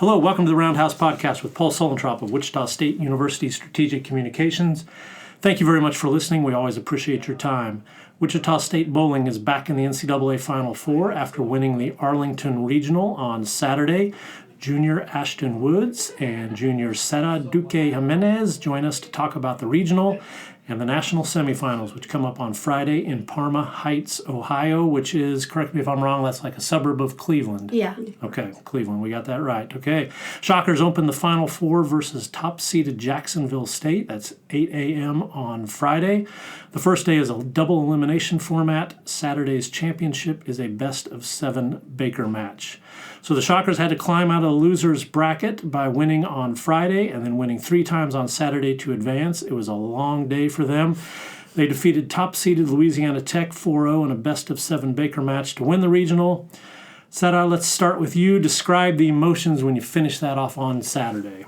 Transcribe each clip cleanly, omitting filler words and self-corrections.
Hello, welcome to the Roundhouse podcast with Paul Solentrop of Wichita State University Strategic Communications. Thank you very much for listening. We always appreciate your time. Wichita State bowling is back in the NCAA Final Four after winning the Arlington Regional on Saturday. Junior Ashtyn Woods and junior Sara Duque Jimenez join us to talk about the regional and the national semifinals, which come up on Friday in Parma Heights, Ohio, which is, correct me if I'm wrong, that's like a suburb of Cleveland. Yeah. Okay, Cleveland, we got that right. Okay. Shockers open the Final Four versus top-seeded Jacksonville State. That's 8 a.m. on Friday. The first day is a double elimination format. Saturday's championship is a best-of-7 Baker match. So the Shockers had to climb out of the loser's bracket by winning on Friday and then winning 3 times on Saturday to advance. It was a long day for them. They defeated top-seeded Louisiana Tech 4-0 in a best-of-7 Baker match to win the regional. Sara, let's start with you. Describe the emotions when you finished that off on Saturday.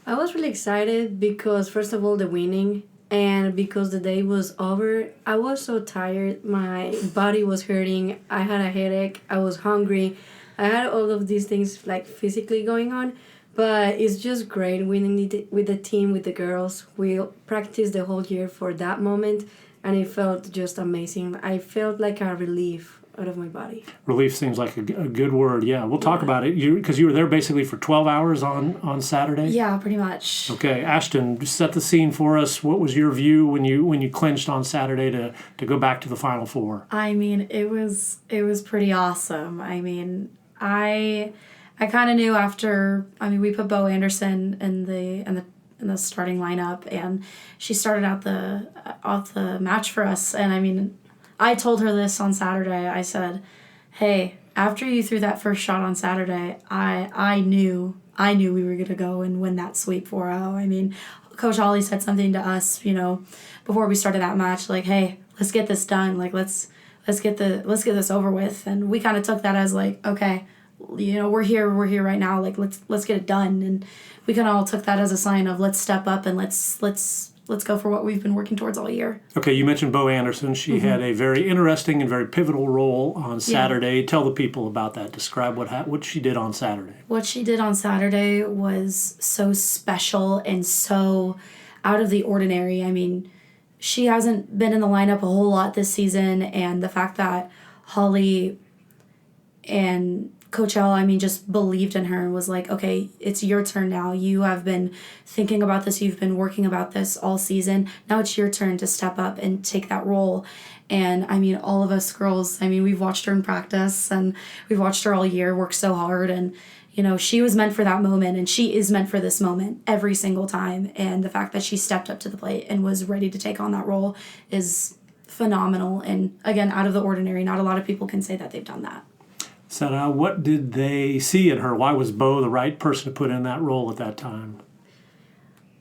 I was really excited because, first of all, the winning, and because the day was over. I was so tired. My body was hurting. I had a headache. I was hungry. I had all of these things like physically going on, but it's just great winning with the team, with the girls. We practiced the whole year for that moment, and it felt just amazing. I felt like a relief out of my body. Relief seems like a good word. Yeah, we'll talk about it. Because you were there basically for 12 hours on Saturday? Yeah, pretty much. Okay, Ashtyn, just set the scene for us. What was your view when you clinched on Saturday to go back to the Final Four? I mean, it was pretty awesome. I mean, I kind of knew after. I mean, we put Beau Anderson in the starting lineup, and she started out the match for us. And I mean, I told her this on Saturday. I said, "Hey, after you threw that first shot on Saturday, I knew we were gonna go and win that sweep 4-0. I mean, Coach Holly said something to us, before we started that match, like, "Hey, let's get this done. Like, let's get this over with." And we kind of took that as like, okay, we're here right now. Like, let's get it done. And we kind of all took that as a sign of let's step up and let's go for what we've been working towards all year. Okay, you mentioned Beau Anderson. She had a very interesting and very pivotal role on Saturday. Yeah. Tell the people about that. Describe what she did on Saturday. What she did on Saturday was so special and so out of the ordinary. I mean, she hasn't been in the lineup a whole lot this season, and the fact that Holly and Coach L, just believed in her and was like, okay, it's your turn now. You have been thinking about this. You've been working about this all season. Now it's your turn to step up and take that role. And, all of us girls, we've watched her in practice, and we've watched her all year work so hard. And, she was meant for that moment, and she is meant for this moment every single time. And the fact that she stepped up to the plate and was ready to take on that role is phenomenal. And, again, out of the ordinary. Not a lot of people can say that they've done that. Sara, what did they see in her? Why was Beau the right person to put in that role at that time?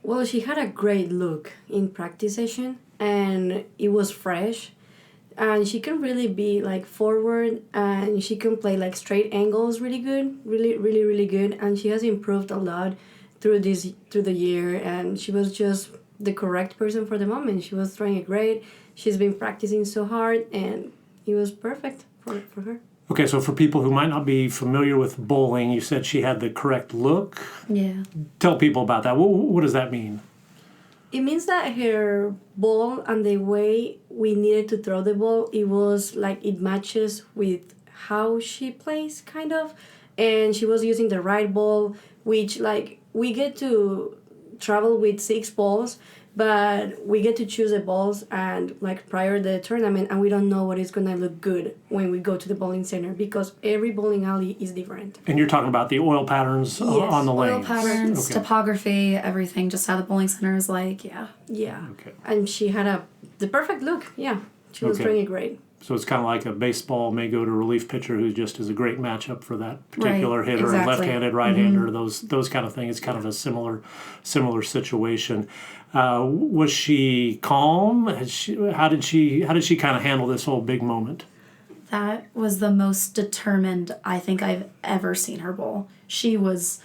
Well, she had a great look in practice session, and it was fresh. And she can really be like forward, and she can play like straight angles really good, really good. And she has improved a lot through the year, and she was just the correct person for the moment. She was throwing it great. She's been practicing so hard, and it was perfect for her. Okay, so for people who might not be familiar with bowling, you said she had the correct look. Yeah. Tell people about that. What does that mean? It means that her ball and the way we needed to throw the ball, it was like it matches with how she plays, kind of. And she was using the right ball, which like we get to travel with 6 balls, but we get to choose the balls and like prior to the tournament, and we don't know what is going to look good when we go to the bowling center because every bowling alley is different. And you're talking about the oil patterns on the lanes. Oil patterns, topography, everything, just how the bowling center is like, yeah. Okay. And she had the perfect look, yeah. She was doing it great. So it's kind of like a baseball may go to a relief pitcher who just is a great matchup for that particular hitter, exactly. Left-handed, right-hander, those kind of things. It's kind of a similar situation. Was she calm? How did she kind of handle this whole big moment? That was the most determined I think I've ever seen her bowl. She was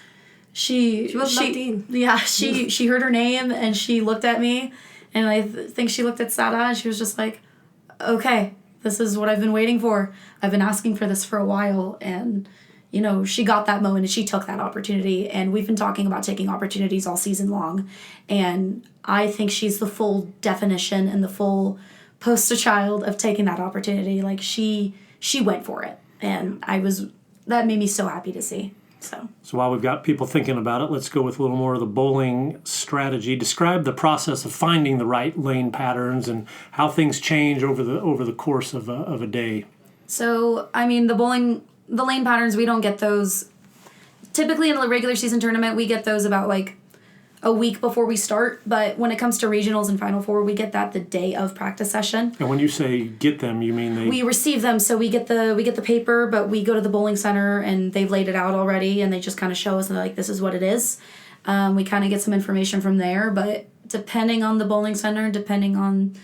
locked in. Yeah, she heard her name and she looked at me, and I think she looked at Sara and she was just like, okay, this is what I've been waiting for. I've been asking for this for a while, and she got that moment and she took that opportunity. And we've been talking about taking opportunities all season long. And I think she's the full definition and the full poster child of taking that opportunity. Like she went for it. And that made me so happy to see. So while we've got people thinking about it, let's go with a little more of the bowling strategy. Describe the process of finding the right lane patterns and how things change over the course of a day. So, I mean, the lane patterns, we don't get those. Typically in a regular season tournament, we get those about like a week before we start. But when it comes to regionals and Final Four, we get that the day of practice session. And when you say get them, you mean we receive them. So we get the paper, but we go to the bowling center and they've laid it out already, and they just kind of show us and they're like, this is what it is. We kind of get some information from there, but depending on the bowling center, depending on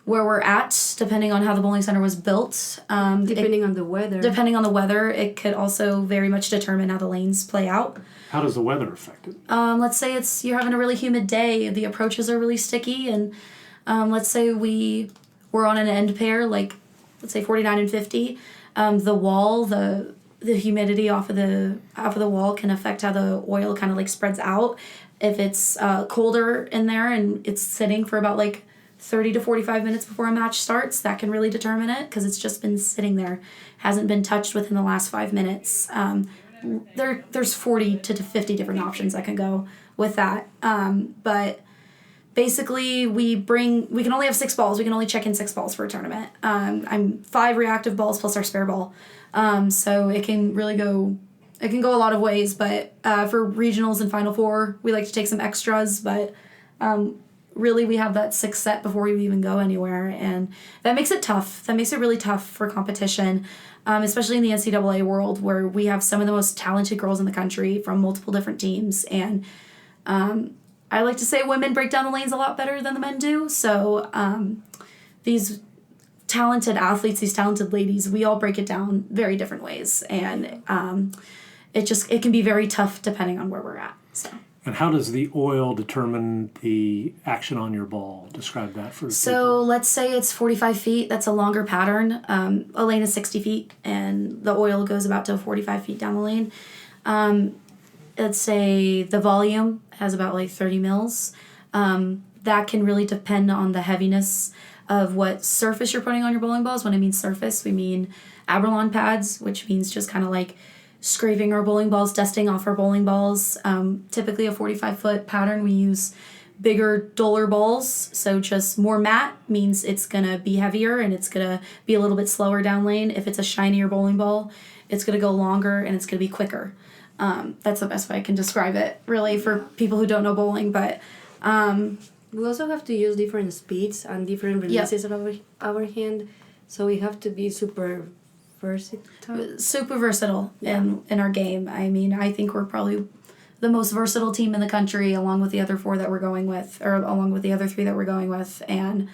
where we're at, depending on how the bowling center was built. Depending on the weather. Depending on the weather, it could also very much determine how the lanes play out. How does the weather affect it? Let's say you're having a really humid day, the approaches are really sticky, and let's say we're on an end pair, like let's say 49 and 50. The wall, the humidity off of the wall can affect how the oil kind of like spreads out. If it's colder in there and it's sitting for about like 30 to 45 minutes before a match starts, that can really determine it because it's just been sitting there, hasn't been touched within the last 5 minutes. There's 40 to 50 different options that can go with that. But basically we can only have 6 balls. We can only check in 6 balls for a tournament. I'm 5 reactive balls plus our spare ball. So it can really go a lot of ways, but for regionals and Final Four, we like to take some extras, but really we have that 6 set before we even go anywhere, and that makes it tough. That makes it really tough for competition, especially in the NCAA world where we have some of the most talented girls in the country from multiple different teams, and I like to say women break down the lanes a lot better than the men do, so these talented athletes, these talented ladies, we all break it down very different ways, and it can be very tough depending on where we're at. So. And how does the oil determine the action on your ball? Describe that for So people. let's say it's 45 feet. That's a longer pattern. A lane is 60 feet, and the oil goes about to 45 feet down the lane. Let's say the volume has about like 30 mils. That can really depend on the heaviness of what surface you're putting on your bowling balls. When I mean surface, we mean Abralon pads, which means just kind of like scraping our bowling balls, dusting off our bowling balls. Typically a 45-foot pattern, we use bigger, duller balls. So just more matte means it's going to be heavier and it's going to be a little bit slower down lane. If it's a shinier bowling ball, it's going to go longer and it's going to be quicker. That's the best way I can describe it, really, for people who don't know bowling. But we also have to use different speeds and different releases of our hand. So we have to be super versatile in our game. I mean, I think we're probably the most versatile team in the country, along with the other 4 that we're going with, or along with the other 3 that we're going with. And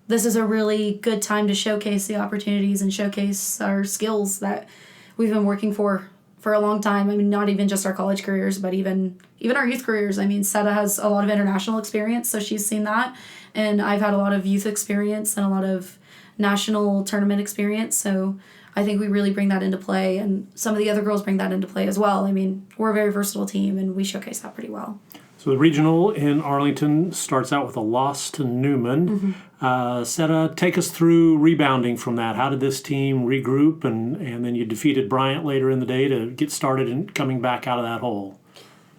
this is a really good time to showcase the opportunities and showcase our skills that we've been working for a long time. I mean, not even just our college careers, but even our youth careers. I mean, Sara has a lot of international experience, so she's seen that. And I've had a lot of youth experience and a lot of national tournament experience, so I think we really bring that into play, and some of the other girls bring that into play as well. I mean, we're a very versatile team, and we showcase that pretty well. So the regional in Arlington starts out with a loss to Newman. Sara, take us through rebounding from that. How did this team regroup, and then you defeated Bryant later in the day to get started and coming back out of that hole?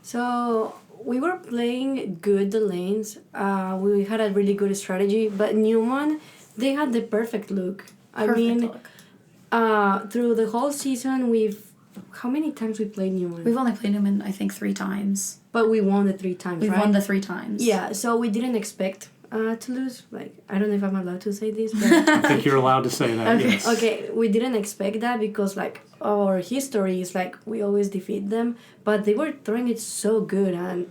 So we were playing good the lanes. We had a really good strategy, but Newman, they had the perfect look. Through the whole season, how many times we played Newman? We've only played Newman, I think, 3 times. But we won the 3 times, We've won the 3 times. Yeah, so we didn't expect to lose. Like, I don't know if I'm allowed to say this, but I think you're allowed to say that, okay, yes. Okay, we didn't expect that because, like, our history is, like, we always defeat them. But they were throwing it so good, and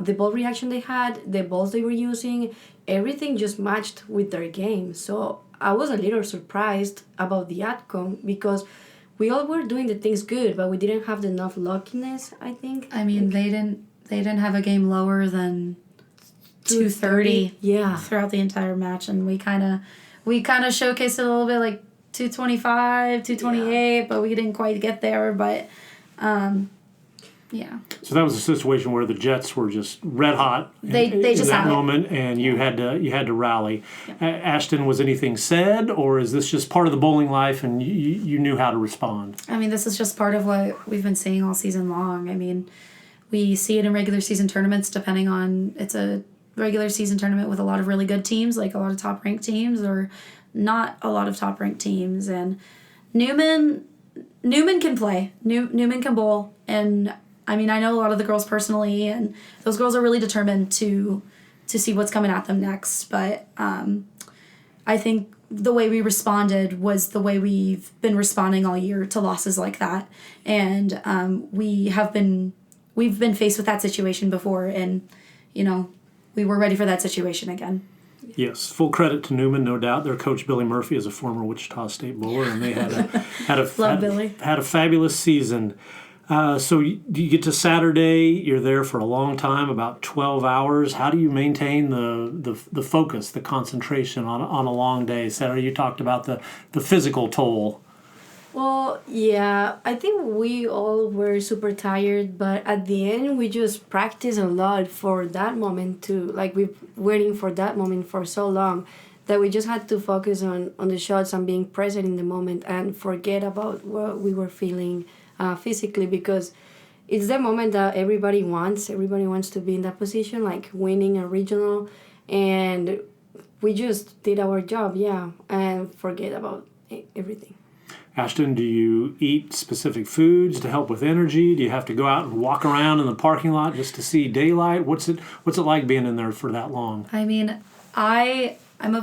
the ball reaction they had, the balls they were using, everything just matched with their game. So I was a little surprised about the outcome because we all were doing the things good, but we didn't have enough luckiness, I think. I mean, they didn't have a game lower than 230 throughout the entire match, and we kind of showcased it a little bit. Like 225, 228, but we didn't quite get there. But, yeah. So that was a situation where the Jets were just red hot They just in that had it. moment, and you had to rally. Ashtyn, was anything said, or is this just part of the bowling life, and you knew how to respond? I mean, this is just part of what we've been seeing all season long. I mean, we see it in regular season tournaments, depending on, it's a regular season tournament with a lot of really good teams, like a lot of top ranked teams, or not a lot of top ranked teams. And Newman can play. Newman can bowl, and I mean, I know a lot of the girls personally, and those girls are really determined to see what's coming at them next. But I think the way we responded was the way we've been responding all year to losses like that. And we've been faced with that situation before, and, you know, we were ready for that situation again. Yes, full credit to Newman, no doubt. Their coach Billy Murphy is a former Wichita State bowler, and they had a fabulous season. So you get to Saturday, you're there for a long time, about 12 hours. How do you maintain the focus, the concentration on a long day? Sarah, you talked about the physical toll. Well, yeah, I think we all were super tired, but at the end, we just practiced a lot for that moment too. Like, we've waiting for that moment for so long that we just had to focus on the shots and being present in the moment and forget about what we were feeling physically, because it's the moment that everybody wants. Everybody wants to be in that position, like winning a regional, and we just did our job, and forget about everything. Ashtyn, do you eat specific foods to help with energy? Do you have to go out and walk around in the parking lot just to see daylight? What's it like being in there for that long? I mean, I'm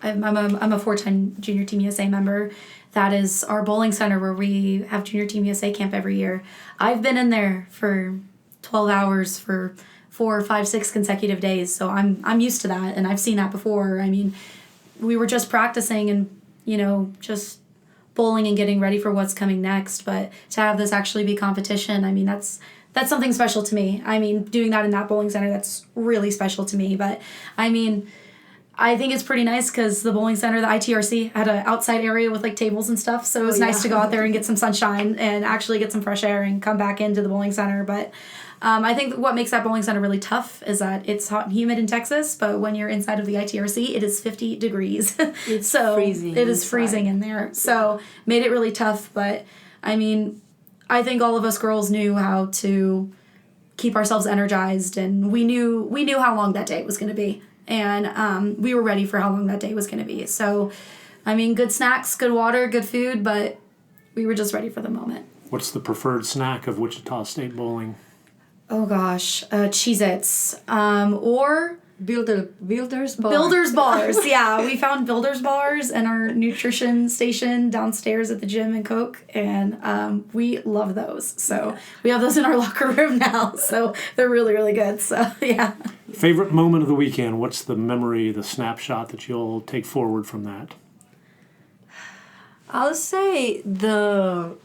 a four-time Junior Team USA member. That is our bowling center where we have Junior Team USA camp every year. I've been in there for 12 hours for 4, 5, 6 consecutive days, so I'm used to that, and I've seen that before. I mean, we were just practicing and, you know, just bowling and getting ready for what's coming next, but to have this actually be competition, I mean, that's something special to me. I mean, doing that in that bowling center, that's really special to me. But I mean, I think it's pretty nice because the bowling center, the ITRC, had an outside area with like tables and stuff, so it was nice to go out there and get some sunshine and actually get some fresh air and come back into the bowling center. But I think what makes that bowling center really tough is that it's hot and humid in Texas, but when you're inside of the ITRC, it is 50 degrees. It's so freezing. It is freezing in there. So made it really tough, but I mean, I think all of us girls knew how to keep ourselves energized, and we knew how long that day was going to be, and we were ready for how long that day was going to be. So, I mean, good snacks, good water, good food, but we were just ready for the moment. What's the preferred snack of Wichita State bowling? Oh gosh, Cheez-Its, or Builder's Bar. Builder's Bars. Yeah, we found Builder's Bars in our nutrition station downstairs at the gym in Coke, and we love those. So we have those in our locker room now, so they're really, really good. So, yeah. Favorite moment of the weekend? What's the memory, the snapshot that you'll take forward from that? I'll say the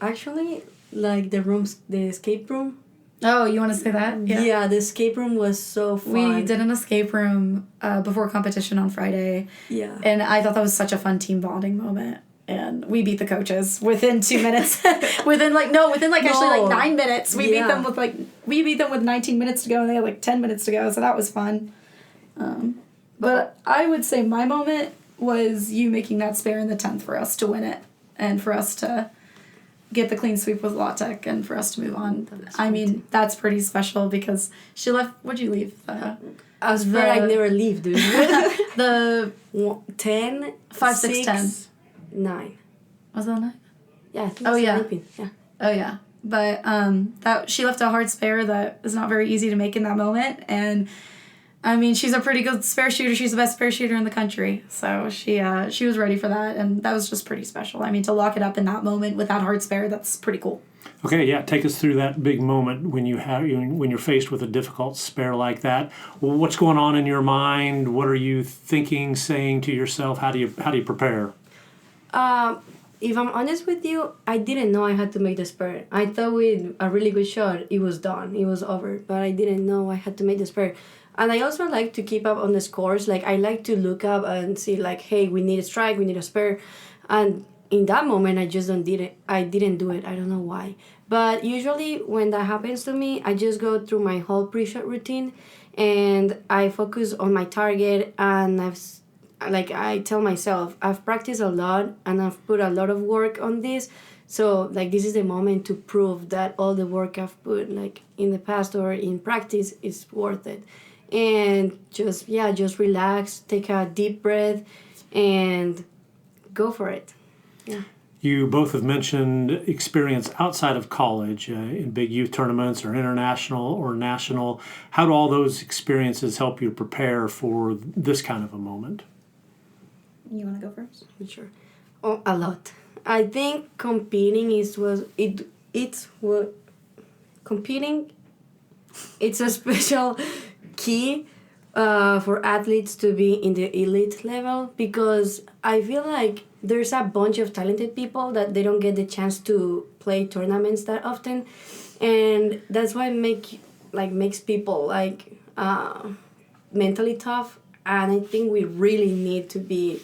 escape room. Oh, you want to say that? Yeah, the escape room was so fun. We did an escape room before competition on Friday. Yeah. And I thought that was such a fun team bonding moment. And we beat the coaches within 2 minutes. within 9 minutes. We beat them with 19 minutes to go, and they had like 10 minutes to go. So that was fun. But I would say my moment was you making that spare in the 10th for us to win it, and for us to get the clean sweep with La Tech, and for us to move on. I mean, that's pretty special because she left. What'd you leave? I was afraid I'd never leave, dude. The 10, 5, 6, 6, 10. 9. Was that 9? Yeah, I think that's yeah. 9. Yeah. Oh yeah. But that she left a hard spare that is not very easy to make in that moment, and I mean, she's a pretty good spare shooter. She's the best spare shooter in the country. So she was ready for that, and that was just pretty special. I mean, to lock it up in that moment with that hard spare, that's pretty cool. Okay, yeah, take us through that big moment when you're faced with a difficult spare like that. Well, what's going on in your mind? What are you thinking, saying to yourself? How do you prepare? If I'm honest with you, I didn't know I had to make the spare. I thought with a really good shot, it was done. It was over. But I didn't know I had to make the spare. And I also like to keep up on the scores. Like, I like to look up and see, like, hey, we need a strike, we need a spare. And in that moment, I just don't did it. I didn't do it. I don't know why. But usually when that happens to me, I just go through my whole pre-shot routine, and I focus on my target, and I tell myself, I've practiced a lot and I've put a lot of work on this. So like this is the moment to prove that all the work I've put like in the past or in practice is worth it. And just relax, take a deep breath, and go for it. Yeah. You both have mentioned experience outside of college in big youth tournaments or international or national. How do all those experiences help you prepare for this kind of a moment? You want to go first? Sure. Oh, a lot. I think competing competing. It's a special key for athletes to be in the elite level, because I feel like there's a bunch of talented people that they don't get the chance to play tournaments that often, and that's why makes people mentally tough. And I think we really need to be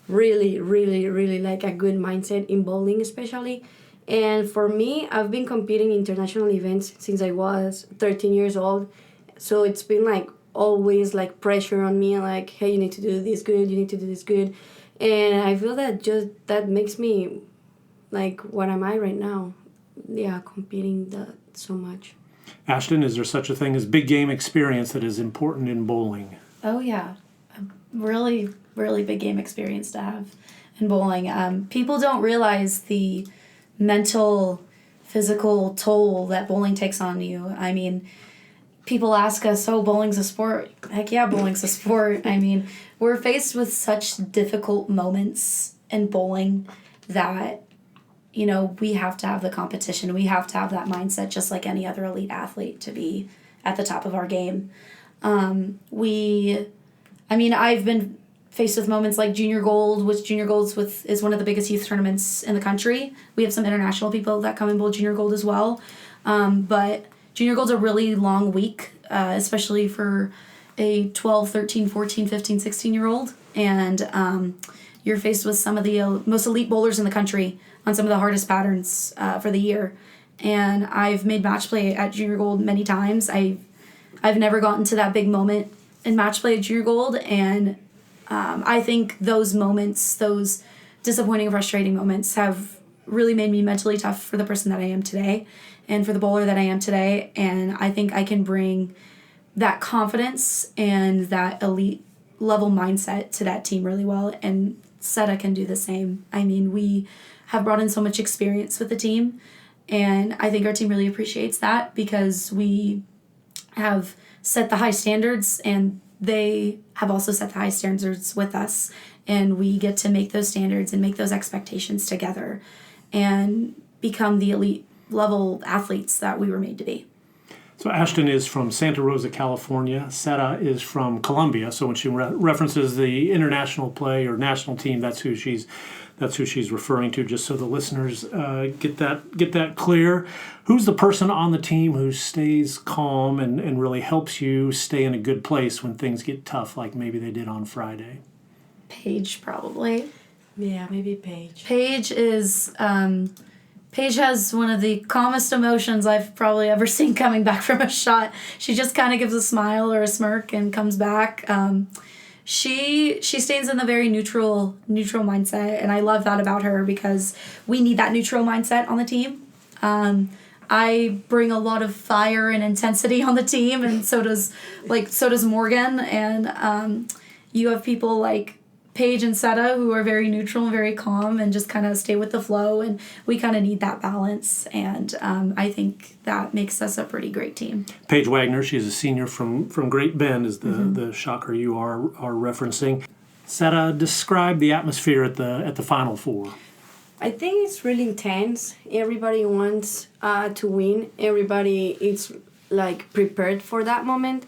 really, really, really like a good mindset in bowling, especially. And for me, I've been competing in international events since I was 13 years old, so it's been like always like pressure on me, like, hey, you need to do this good, you need to do this good. And I feel that makes me like what am I right now? Yeah, competing that so much. Ashtyn, is there such a thing as big game experience that is important in bowling? Oh, yeah. A really, really big game experience to have in bowling. People don't realize the mental, physical toll that bowling takes on you. I mean, people ask us, oh, bowling's a sport. Heck yeah, bowling's a sport. I mean, we're faced with such difficult moments in bowling that, we have to have the competition. We have to have that mindset just like any other elite athlete to be at the top of our game. I've been faced with moments like Junior Gold, which Junior Gold's is one of the biggest youth tournaments in the country. We have some international people that come and bowl Junior Gold as well. But Junior Gold's a really long week, especially for a 12, 13, 14, 15, 16-year-old. And you're faced with some of the most elite bowlers in the country on some of the hardest patterns for the year. And I've made match play at Junior Gold many times. I've never gotten to that big moment in match play at Junior Gold, and I think those moments, those disappointing, frustrating moments have really made me mentally tough for the person that I am today and for the bowler that I am today. And I think I can bring that confidence and that elite level mindset to that team really well. And Sara can do the same. I mean, we have brought in so much experience with the team, and I think our team really appreciates that because we have set the high standards and they have also set the high standards with us, and we get to make those standards and make those expectations together and become the elite level athletes that we were made to be. So Ashtyn is from Santa Rosa, California. Sara is from Colombia. So when she references the international play or national team, that's who she's referring to. Just so the listeners get that clear. Who's the person on the team who stays calm and really helps you stay in a good place when things get tough, like maybe they did on Friday? Paige, probably. Yeah, maybe Paige. Paige has one of the calmest emotions I've probably ever seen coming back from a shot. She just kind of gives a smile or a smirk and comes back. She stays in the very neutral mindset, and I love that about her because we need that neutral mindset on the team. I bring a lot of fire and intensity on the team, and so does Morgan. And you have people like Paige and Sara who are very neutral and very calm and just kind of stay with the flow, and we kind of need that balance, and I think that makes us a pretty great team. Paige Wagner, she's a senior from Great Bend, is the shocker you are referencing. Sara, describe the atmosphere at the Final Four. I think it's really intense. Everybody wants to win. Everybody is like prepared for that moment.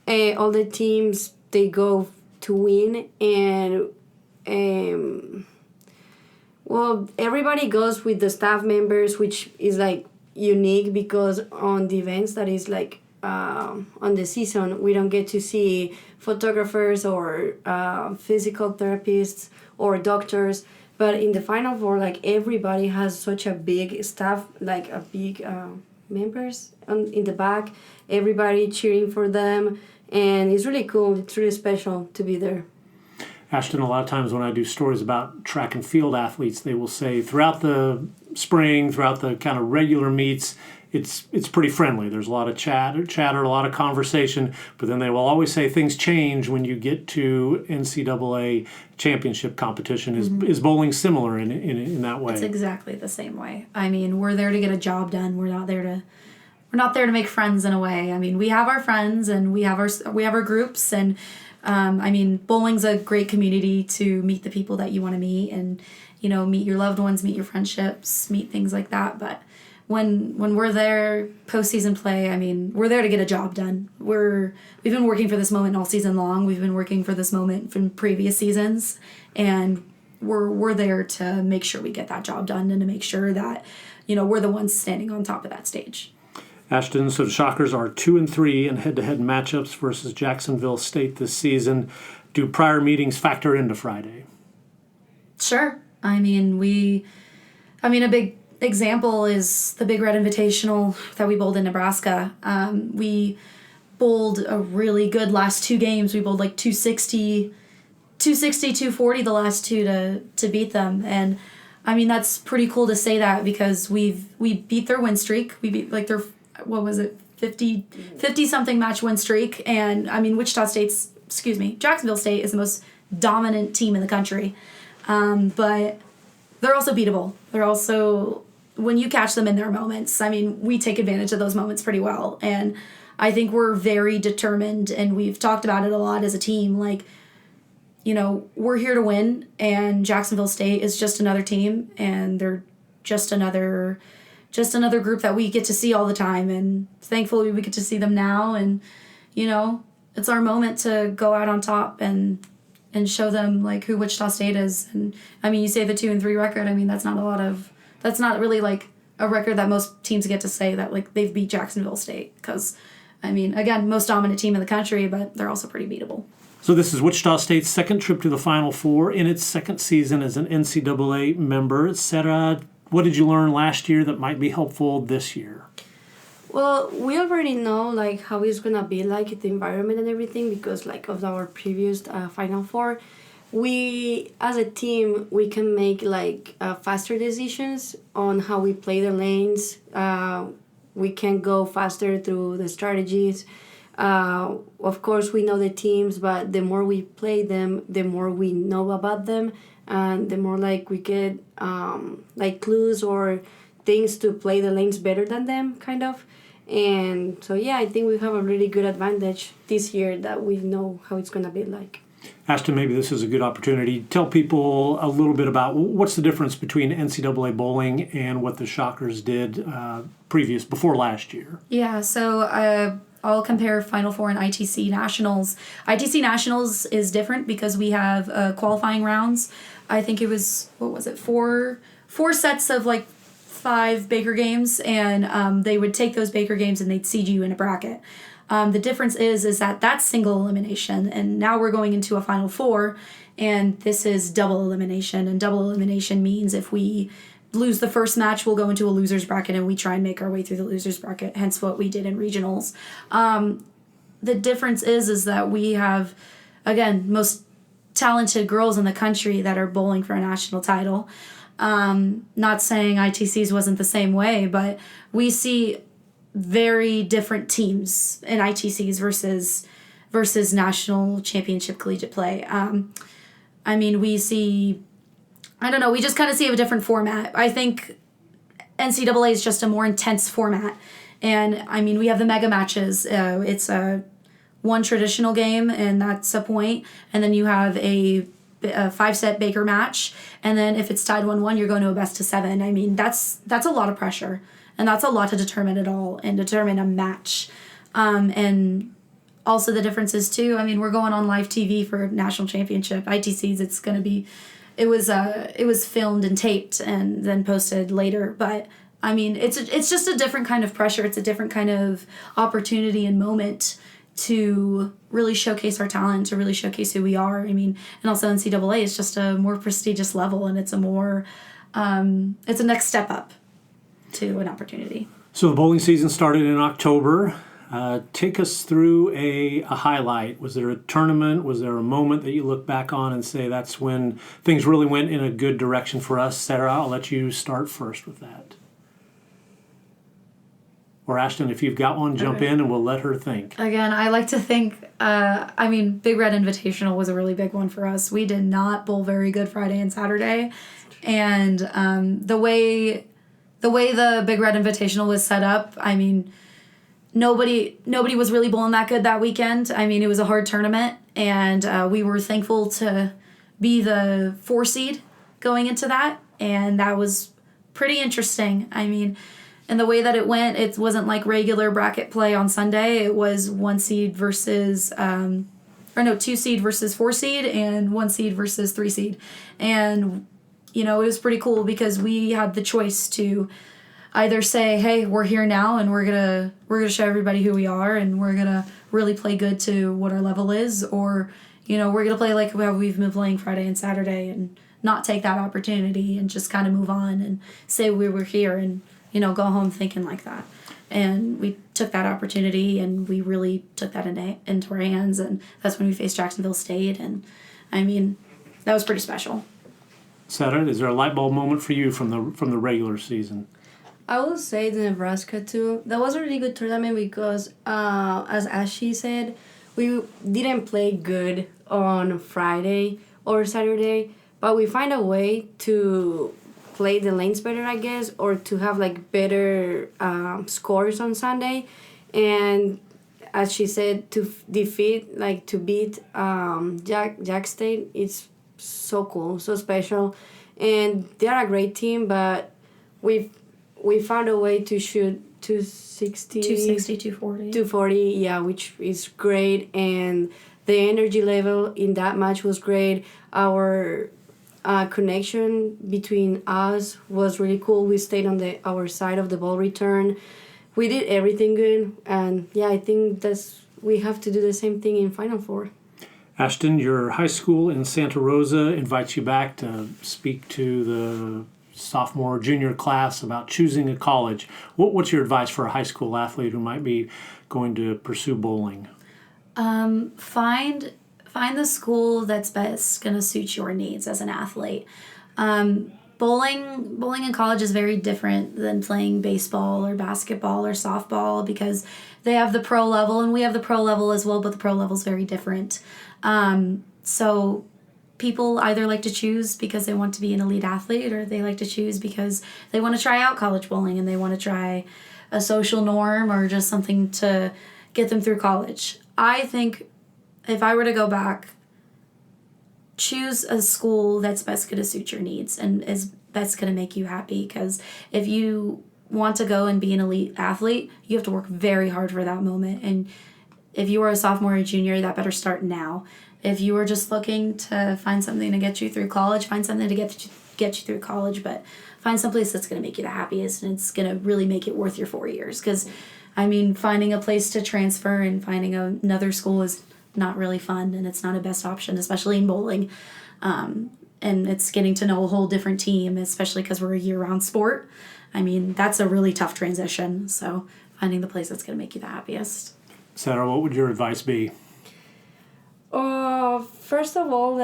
All the teams, they go to win, and everybody goes with the staff members, which is like unique because on the events that is like on the season, we don't get to see photographers or physical therapists or doctors, But in the Final Four, like everybody has such a big staff, like a big members in the back, everybody cheering for them, and it's really cool. It's really special to be there. Ashtyn, a lot of times when I do stories about track and field athletes, they will say throughout the spring, throughout the kind of regular meets, it's pretty friendly. There's a lot of chatter, a lot of conversation, but then they will always say things change when you get to NCAA championship competition. Is bowling similar in that way? It's exactly the same way. I mean, we're there to get a job done. We're not there to make friends in a way. I mean, we have our friends and we have our groups, and I mean, bowling's a great community to meet the people that you want to meet, and meet your loved ones, meet your friendships, meet things like that. But when we're there postseason play, I mean, we're there to get a job done. We've been working for this moment all season long. We've been working for this moment from previous seasons, and we're there to make sure we get that job done and to make sure that we're the ones standing on top of that stage. Ashtyn, so the Shockers are 2-3 in head-to-head matchups versus Jacksonville State this season. Do prior meetings factor into Friday? Sure. I mean, a big example is the Big Red Invitational that we bowled in Nebraska. We bowled a really good last two games. We bowled like 260, 240 the last two to beat them. And I mean, that's pretty cool to say that because we beat their win streak. We beat like their, 50 something match win streak. And I mean, Jacksonville State is the most dominant team in the country. But they're also beatable. They're also, when you catch them in their moments, I mean, we take advantage of those moments pretty well. And I think we're very determined, and we've talked about it a lot as a team. Like, we're here to win, and Jacksonville State is just another team, and they're just another group that we get to see all the time. And thankfully we get to see them now, and, it's our moment to go out on top and show them like who Wichita State is. And I mean, you say the 2-3 record. I mean, that's not really like a record that most teams get to say that like they've beat Jacksonville State. Because I mean, again, most dominant team in the country, but they're also pretty beatable. So this is Wichita State's second trip to the Final Four in its second season as an NCAA member. Sara, what did you learn last year that might be helpful this year? Well, we already know like how it's gonna be like the environment and everything because like of our previous Final Four. We as a team we can make like faster decisions on how we play the lanes. We can go faster through the strategies. Of course, we know the teams, but the more we play them, the more we know about them, and the more like we get like clues or things to play the lanes better than them, kind of. And so, yeah, I think we have a really good advantage this year that we know how it's going to be like. Ashtyn, maybe this is a good opportunity. Tell people a little bit about what's the difference between NCAA bowling and what the Shockers did before last year. Yeah, so I'll compare Final Four and ITC Nationals. ITC Nationals is different because we have qualifying rounds. I think it was, four sets of like 5 Baker games, and they would take those Baker games and they'd seed you in a bracket. The difference is that that's single elimination, and now we're going into a Final Four, and this is double elimination. And double elimination means if we lose the first match, we'll go into a loser's bracket, and we try and make our way through the loser's bracket, hence what we did in regionals. The difference is that we have, again, most talented girls in the country that are bowling for a national title. Not saying ITC's wasn't the same way, but we see very different teams in ITCs versus national championship collegiate play. I mean, we see, I don't know, we just kind of see a different format. I think NCAA is just a more intense format. And I mean, we have the mega matches. It's one traditional game, and that's a point. And then you have a 5-set Baker match. And then if it's tied 1-1, you're going to a best of 7. I mean, that's a lot of pressure. And that's a lot to determine it all and determine a match. And also the difference is, too, I mean, we're going on live TV for national championship. ITCs, it's going to be, it was filmed and taped and then posted later. But, I mean, it's just a different kind of pressure. It's a different kind of opportunity and moment to really showcase our talent, to really showcase who we are. I mean, and also NCAA is just a more prestigious level, and it's a more, it's a next step up to an opportunity. So the bowling season started in October. Take us through a highlight. Was there a tournament? Was there a moment that you look back on and say that's when things really went in a good direction for us? Sara, I'll let you start first with that. Or Ashtyn, if you've got one, jump in and we'll let her think. Again, I like to think, Big Red Invitational was a really big one for us. We did not bowl very good Friday and Saturday. And the way the Big Red Invitational was set up, nobody was really bowling that good that weekend. It was a hard tournament, and we were thankful to be the 4 seed going into that, and that was pretty interesting. And the way that it went, it wasn't like regular bracket play on Sunday. It was 1 seed versus 2 seed versus 4 seed, and 1 seed versus 3 seed. And it was pretty cool because we had the choice to either say, hey, we're here now and we're gonna show everybody who we are and we're gonna really play good to what our level is, or we're gonna play like how we've been playing Friday and Saturday and not take that opportunity and just kind of move on and say we were here and go home thinking like that. And we took that opportunity and we really took that into our hands, and that's when we faced Jacksonville State, and that was pretty special. Sara, is there a light bulb moment for you from the regular season? I will say the Nebraska too. That was a really good tournament because, as Ashley said, we didn't play good on Friday or Saturday, but we find a way to play the lanes better, I guess, or to have better scores on Sunday. And as she said, to beat Jack State, it's so cool, so special. And they're a great team, but we found a way to shoot 260, 240, yeah, which is great. And the energy level in that match was great. Our connection between us was really cool. We stayed on our side of the ball return. We did everything good, and yeah, I think we have to do the same thing in Final Four. Ashtyn, your high school in Santa Rosa invites you back to speak to the sophomore, junior class about choosing a college. What's your advice for a high school athlete who might be going to pursue bowling? Find the school that's best going to suit your needs as an athlete. Bowling in college is very different than playing baseball or basketball or softball because they have the pro level and we have the pro level as well, but the pro level is very different. So people either like to choose because they want to be an elite athlete, or they like to choose because they want to try out college bowling and they want to try a social norm or just something to get them through college. I think if I were to go back, choose a school that's best going to suit your needs and is best going to make you happy, because if you want to go and be an elite athlete, you have to work very hard for that moment. And if you are a sophomore or junior, that better start now. If you are just looking to find something to get you through college, find something to get you through college, but find someplace that's going to make you the happiest and it's going to really make it worth your 4 years. Because, finding a place to transfer and finding another school is not really fun, and it's not a best option, especially in bowling. And it's getting to know a whole different team, especially because we're a year-round sport. That's a really tough transition. So finding the place that's going to make you the happiest. Sara, what would your advice be? First of all,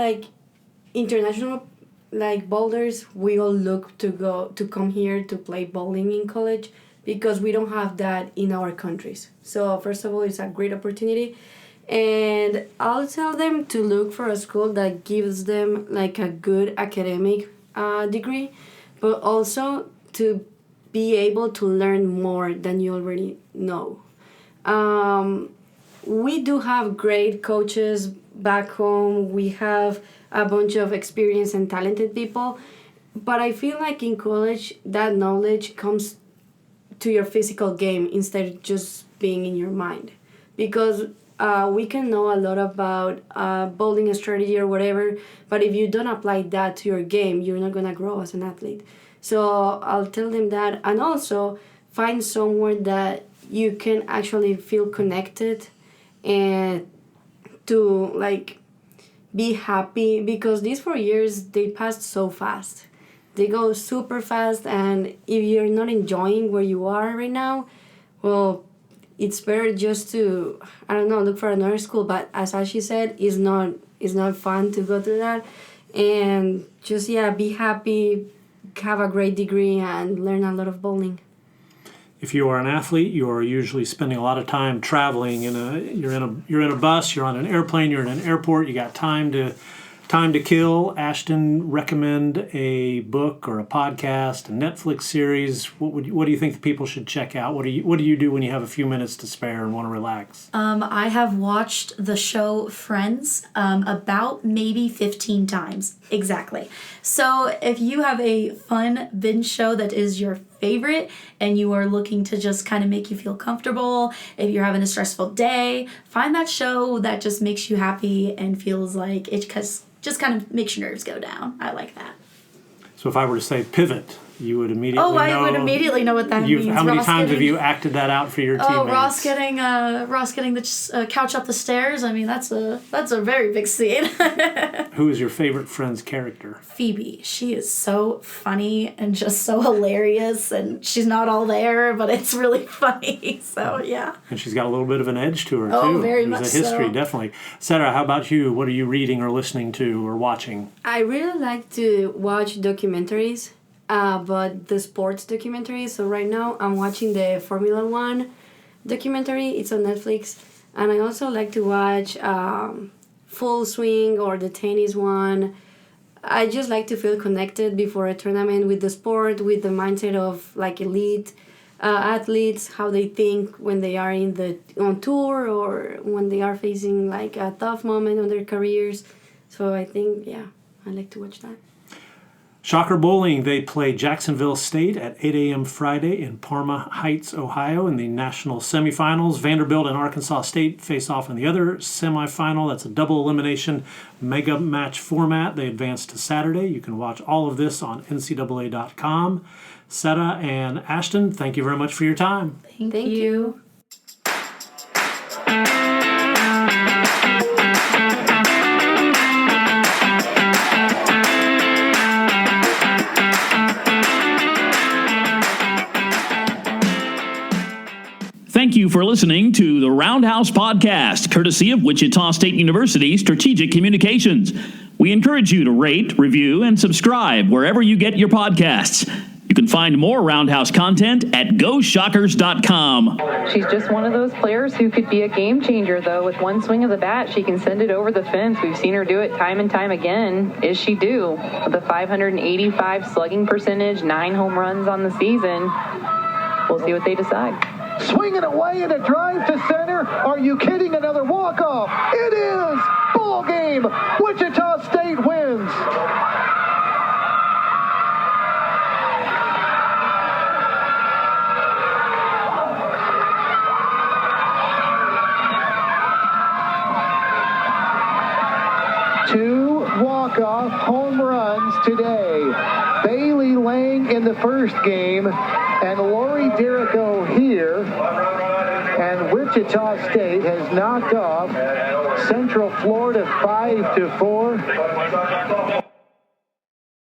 international bowlers, we all look to come here to play bowling in college because we don't have that in our countries. So first of all, it's a great opportunity. And I'll tell them to look for a school that gives them a good academic degree, but also to be able to learn more than you already know. We do have great coaches back home. We have a bunch of experienced and talented people, but I feel like in college that knowledge comes to your physical game instead of just being in your mind, because we can know a lot about bowling strategy or whatever, but if you don't apply that to your game, you're not going to grow as an athlete. So I'll tell them that, and also find somewhere that you can actually feel connected and to like be happy, because these 4 years, they passed so fast. They go super fast, and if you're not enjoying where you are right now, well, it's better just to, I don't know, look for another school. But as Ashley said, it's not fun to go through that. And just, be happy, have a great degree, and learn a lot of bowling. If you are an athlete, you are usually spending a lot of time traveling. You're in a bus, you're on an airplane, you're in an airport. You got time to kill. Ashtyn, recommend a book or a podcast, a Netflix series. What do you think the people should check out? What do you do when you have a few minutes to spare and want to relax? I have watched the show Friends about maybe 15 times exactly. So if you have a fun binge show that is your favorite and you are looking to just kind of make you feel comfortable, if you're having a stressful day, find that show that just makes you happy and feels like it just kind of makes your nerves go down. I like that. So if I were to say pivot, you would immediately know. I would immediately know what that means. How many times have you acted that out for your teammates? Ross getting the couch up the stairs. I mean, that's a very big scene. Who is your favorite Friends character? Phoebe. She is so funny and just so hilarious, and she's not all there, but it's really funny. So yeah. And she's got a little bit of an edge to her too. Oh, very much There's a history, so. definitely. Sarah, how about you? What are you reading or listening to or watching? I really like to watch documentaries, but the sports documentaries. So right now I'm watching the Formula One documentary. It's on Netflix. And I also like to watch Full Swing or the tennis one. I just like to feel connected before a tournament with the sport, with the mindset of like elite athletes, how they think when they are on tour or when they are facing like a tough moment on their careers. So I think, I like to watch that. Shocker Bowling, they play Jacksonville State at 8 a.m. Friday in Parma Heights, Ohio in the national semifinals. Vanderbilt and Arkansas State face off in the other semifinal. That's a double elimination mega match format. They advance to Saturday. You can watch all of this on ncaa.com. Sara and Ashtyn, thank you very much for your time. Thank you. Thank you for listening to the Roundhouse podcast, courtesy of Wichita State University Strategic Communications. We encourage you to rate, review, and subscribe wherever you get your podcasts. You can find more Roundhouse content at GoShockers.com. She's just one of those players who could be a game changer, though. With one swing of the bat, she can send it over the fence. We've seen her do it time and time again. Is she due? With a 585 slugging percentage, 9 home runs on the season. We'll see what they decide. Swinging away in a drive to center. Are you kidding? Another walk-off. It is! Ball game. Wichita State wins. Two walk-off home runs today. Bailey Lang in the first game, and Lori Dirico here. And Wichita State has knocked off Central Florida 5-4.